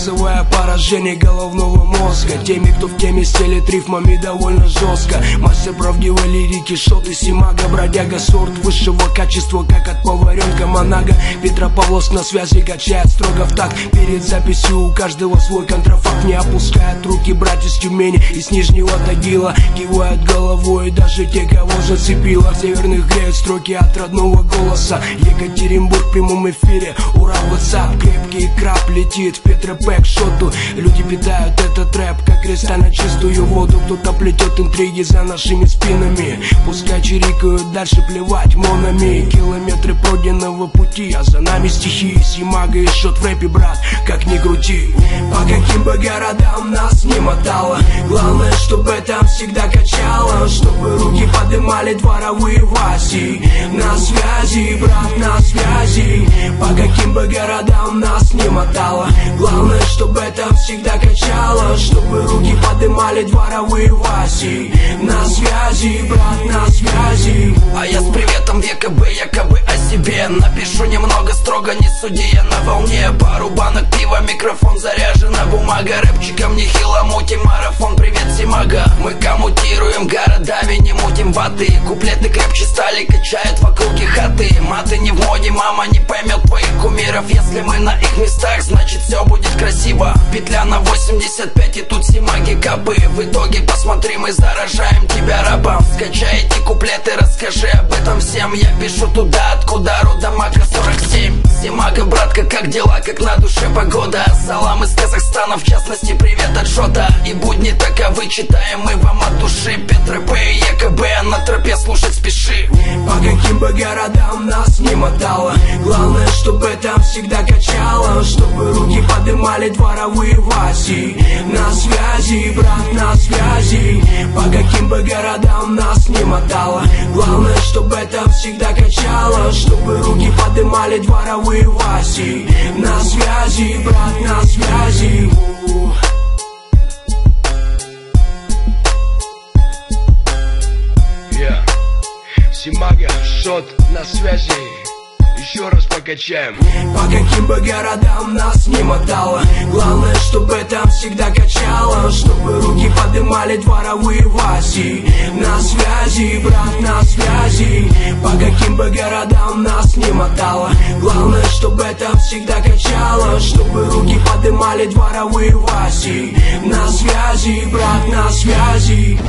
вызывая поражение головного мозга. Теми, кто в теме, стелит рифмами довольно жестко. Мастер правдивой лирики, шот и Симага, бродяга, сорт высшего качества, как от поваренка Монага. Петропавловск на связи, качает строго в такт. Перед записью у каждого свой контрафакт. Не опускают руки братья с Тюмени и с Нижнего Тагила. Кивают головой даже те, кого зацепило. В северных греют строки от родного голоса. Екатеринбург в прямом эфире, Урал, WhatsApp, крепкий краб летит в Петропе к шоту. Люди питают этот рэп, как кристально чистую воду. Кто-то плетет интриги за нашими спинами. Пускай чирикают, дальше плевать монами. Километры пройденного пути, а за нами стихи. Симага и шот в рэпе, брат, как ни крути. По каким бы городам нас не мотало, главное, чтобы там всегда качало. Чтобы руки подымали дворовые Васи. На связи, брат, на связи. По каким бы городам нас не мотало, главное, чтобы там всегда качало. Чтобы руки подымали дворовые Васи. На связи, брат, на связи. А я с приветом ВКБ, якобы о себе напишу немного, строго не суди, я на волне. Пару банок пива, микрофон, заряжена бумага. Рэпчиком нехило мутим, марафон, привет, Симага. Мы коммутируем городами, не мутим ваты. Куплеты крепче стали, качают вокруг и хаты. Маты не в моде, мама не поймет твоих кумиров. Если мы на их местах, значит все будет красиво. Петля на 85 и тут Симаги капы. В итоге посмотри, мы заражаем тебя рапом. Скачай эти куплеты, расскажи об этом всем. Я пишу туда, откуда родом АК-47. Симага, братка, как дела, как на душе погода? Салам из Казахстана, в частности, привет от Шота. И будни таковы, читаем мы вам от души. Петропе и ЕКБ, на тропе слушать спеши. По каким бы городам нас не мотало, главное, чтобы там всегда качало. Чтобы руки подымали дворовые Васи. На связи, брат, на связи. По каким бы городам нас не мотало, главное, чтобы там всегда качало. Чтобы руки подымали дворовые Васи. На связи, брат, на связи. Симага, шот на связи. Еще раз покачаем. По каким бы городам нас не мотало, главное, чтобы там всегда качало. Чтобы руки подымали дворовые Васи. На связи, брат, на связи. По каким бы городам нас не мотало, главное, чтобы там всегда качало. Чтобы руки подымали дворовые Васи. На связи, брат, на связи.